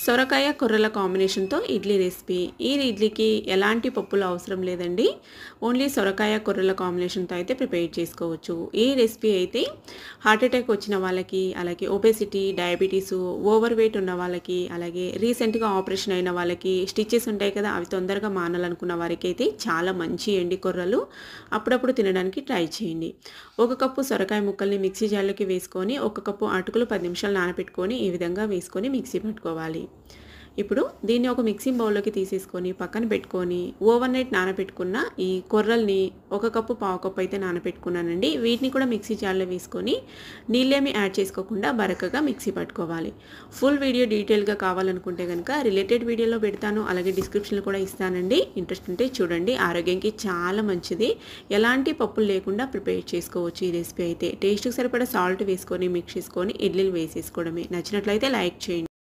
సొరకాయ కొర్రల కాంబినేషన్తో ఇడ్లీ రెసిపీ. ఈ ఇడ్లీకి ఎలాంటి పప్పులు అవసరం లేదండి. ఓన్లీ సొరకాయ కొర్రల కాంబినేషన్తో అయితే ప్రిపేర్ చేసుకోవచ్చు. ఈ రెసిపీ అయితే హార్ట్ అటాక్ వచ్చిన వాళ్ళకి, అలాగే ఒబేసిటీ, డయాబెటీసు, ఓవర్ వెయిట్ ఉన్న వాళ్ళకి, అలాగే రీసెంట్గా ఆపరేషన్ అయిన వాళ్ళకి, స్టిచెస్ ఉంటాయి కదా, అవి తొందరగా మానాలనుకున్న వారికి అయితే చాలా మంచి ఎండి కొర్రలు. అప్పుడప్పుడు తినడానికి ట్రై చేయండి. 1 కప్పు సొరకాయ ముక్కల్ని మిక్సీ జార్లోకి వేసుకొని, 1 కప్పు అటుకులు 10 నిమిషాలు నానబెట్టుకొని ఈ విధంగా వేసుకొని మిక్సీ పట్టుకోవాలి. ఇప్పుడు దీన్ని ఒక మిక్సింగ్ బౌల్లోకి తీసేసుకొని పక్కన పెట్టుకొని, ఓవర్ నైట్ నానబెట్టుకున్న ఈ కొర్రల్ని 1 కప్పు పావు కప్పు అయితే నానబెట్టుకున్నానండి. వీటిని కూడా మిక్సీ జార్లో వేసుకొని నీళ్ళేమి యాడ్ చేసుకోకుండా బరకగా మిక్సీ పట్టుకోవాలి. ఫుల్ వీడియో డీటెయిల్గా కావాలనుకుంటే కనుక రిలేటెడ్ వీడియోలో పెడతాను, అలాగే డిస్క్రిప్షన్లో కూడా ఇస్తానండి. ఇంట్రెస్ట్ ఉంటే చూడండి. ఆరోగ్యానికి చాలా మంచిది. ఎలాంటి పప్పులు లేకుండా ప్రిపేర్ చేసుకోవచ్చు ఈ రెసిపీ అయితే. టేస్ట్కి సరిపడా సాల్ట్ వేసుకొని మిక్స్ చేసుకొని ఇడ్లీలు వేసేసుకోవడమే. నచ్చినట్లయితే లైక్ చేయండి.